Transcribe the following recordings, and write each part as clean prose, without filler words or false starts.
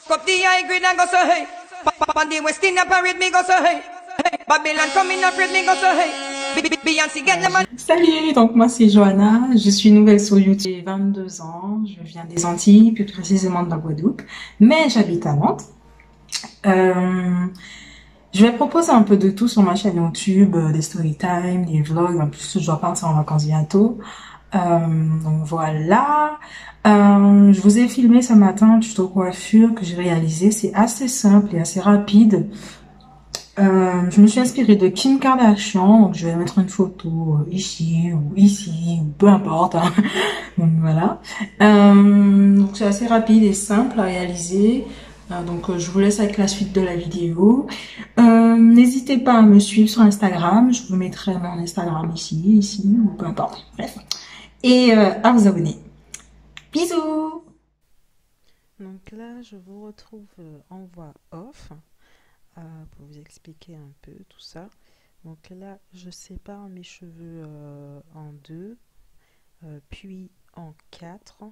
Up the high grade and go so hey. On the West Indian parade me go so hey. Hey, Babylon come in afraid me go so hey. Beyoncé get the man. Salut, donc moi c'est Johanna, je suis nouvelle sur YouTube, j'ai 22 ans, je viens des Antilles, plus précisément de la Guadeloupe, mais j'habite à Nantes. Je vais proposer un peu de tout sur ma chaîne YouTube, des story time, des vlogs, en plus je dois partir en vacances bientôt. Donc voilà, je vous ai filmé ce matin un tuto coiffure que j'ai réalisé, c'est assez simple et assez rapide. Je me suis inspirée de Kim Kardashian, donc je vais mettre une photo ici ou peu importe. Hein. Donc voilà. Donc c'est assez rapide et simple à réaliser. Donc je vous laisse avec la suite de la vidéo. N'hésitez pas à me suivre sur Instagram, je vous mettrai mon Instagram ici ou peu importe. Bref. Et à vous abonner. Bisous. Donc là, je vous retrouve en voix off. Pour vous expliquer un peu tout ça. Donc là, je sépare mes cheveux en deux, puis en quatre.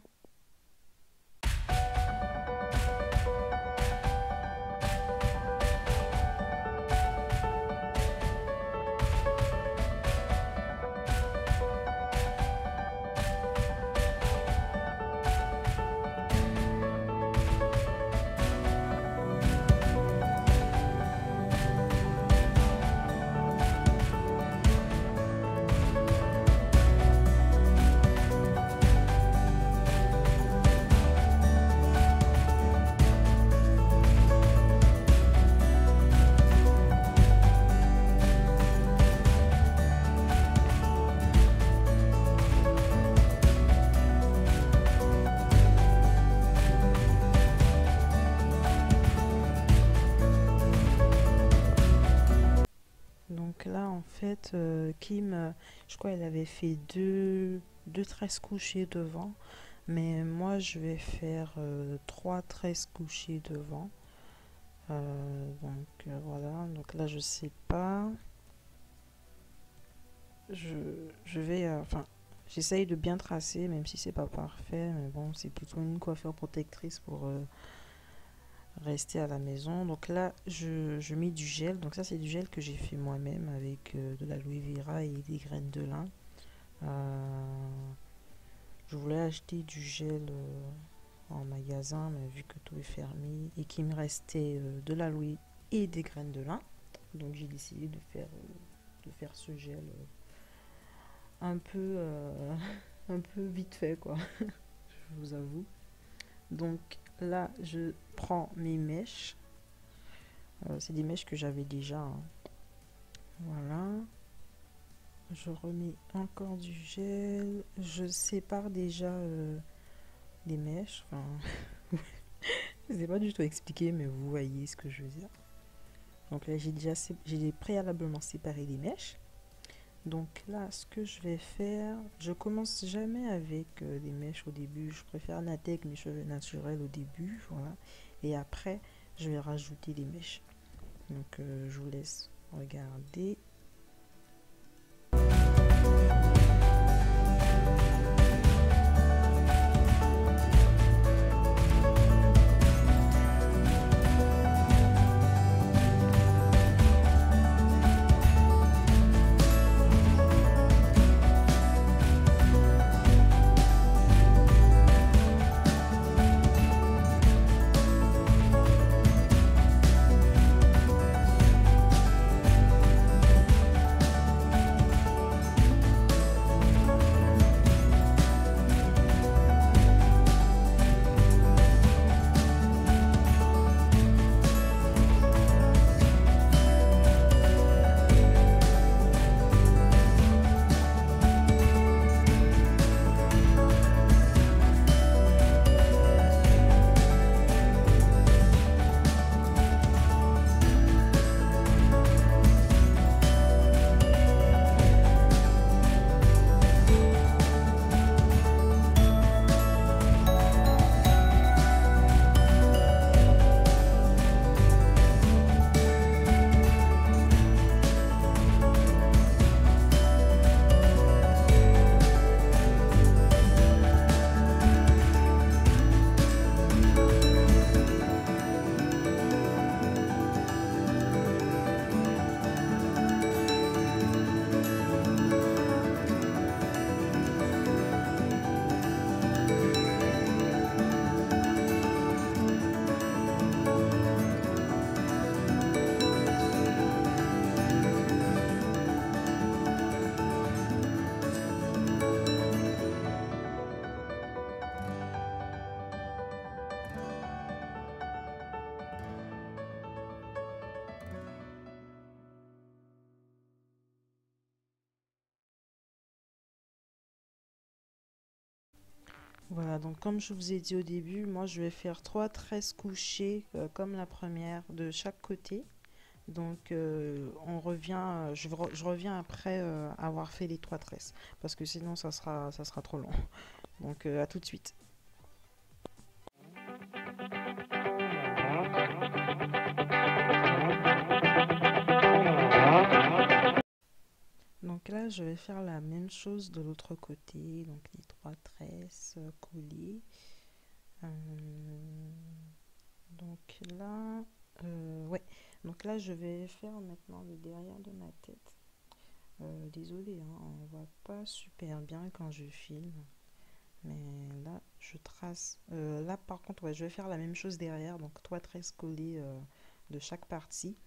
Donc là, en fait, Kim, je crois elle avait fait deux tresses couchées devant. Mais moi, je vais faire 3 tresses couchées devant. Voilà. Donc là, je sais pas. Je vais... Enfin, j'essaye de bien tracer, même si c'est pas parfait. Mais bon, c'est plutôt une coiffure protectrice pour... rester à la maison. Donc là je mets du gel, donc ça c'est du gel que j'ai fait moi-même avec de l'aloe vera et des graines de lin. Je voulais acheter du gel en magasin, mais vu que tout est fermé et qu'il me restait de l'aloe et des graines de lin, donc j'ai décidé de faire ce gel un peu un peu vite fait quoi. Je vous avoue. Donc là, je prends mes mèches. C'est des mèches que j'avais déjà. Hein. Voilà. Je remets encore du gel. Je sépare déjà les mèches. Enfin, je ne sais pas du tout expliquer, mais vous voyez ce que je veux dire. Donc là, j'ai préalablement séparé les mèches. Donc là, ce que je vais faire, je commence jamais avec des mèches au début. Je préfère natter avec mes cheveux naturels au début, voilà. Et après, je vais rajouter des mèches. Donc, je vous laisse regarder. Voilà, donc comme je vous ai dit au début, moi je vais faire 3 tresses couchées comme la première de chaque côté. Donc on revient, je reviens après avoir fait les 3 tresses parce que sinon ça sera trop long. Donc à tout de suite. Donc là je vais faire la même chose de l'autre côté, donc les 3 tresses collées. Donc là, ouais. Donc là, je vais faire maintenant le derrière de ma tête. Désolée, hein, on voit pas super bien quand je filme. Mais là, je trace. Là, par contre, ouais, je vais faire la même chose derrière. Donc, 3 tresses collées de chaque partie.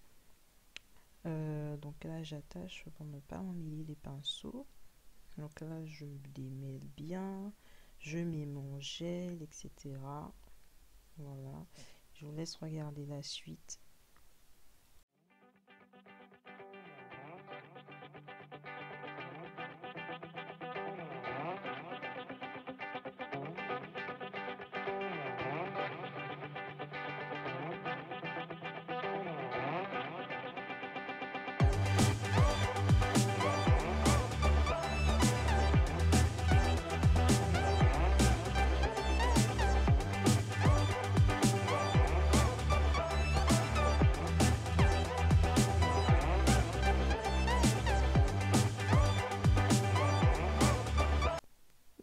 Donc là, j'attache pour ne pas emmêler les pinceaux. Donc là, je démêle bien. Je mets mon gel, etc. Voilà. Je vous laisse regarder la suite.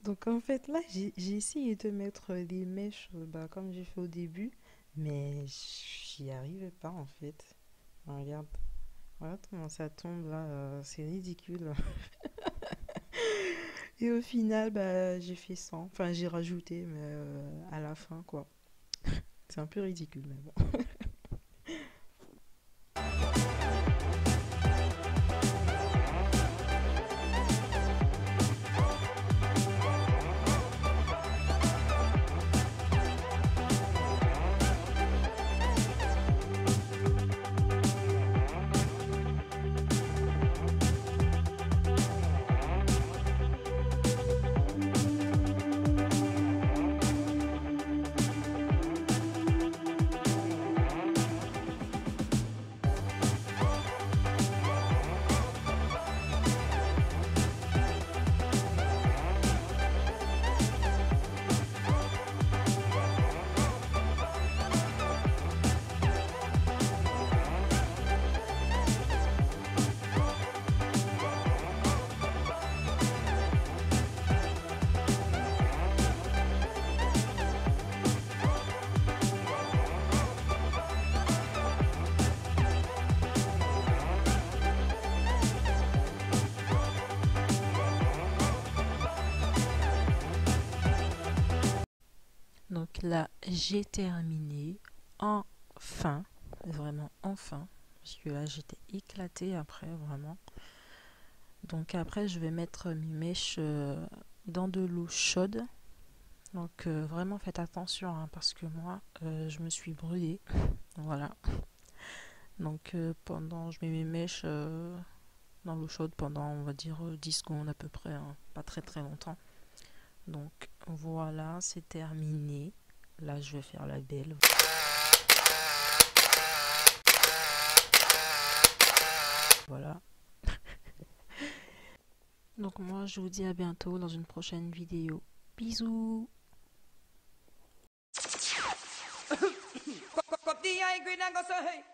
Donc en fait là j'ai essayé de mettre des mèches comme j'ai fait au début, mais j'y arrivais pas en fait. Regarde, regarde comment ça tombe là, c'est ridicule. Et au final j'ai fait 100, enfin j'ai rajouté mais à la fin quoi. C'est un peu ridicule mais bon. Donc là, j'ai terminé, enfin, vraiment enfin, parce que là j'étais éclatée après, vraiment. Donc après, je vais mettre mes mèches dans de l'eau chaude. Donc vraiment faites attention hein, parce que moi, je me suis brûlée. Voilà. Donc pendant, je mets mes mèches dans l'eau chaude pendant, on va dire, 10 secondes à peu près, hein, pas très très longtemps. Donc voilà, c'est terminé. Là, je vais faire la belle. Voilà. Donc moi, je vous dis à bientôt dans une prochaine vidéo. Bisous. Cup the high grade and go say hey.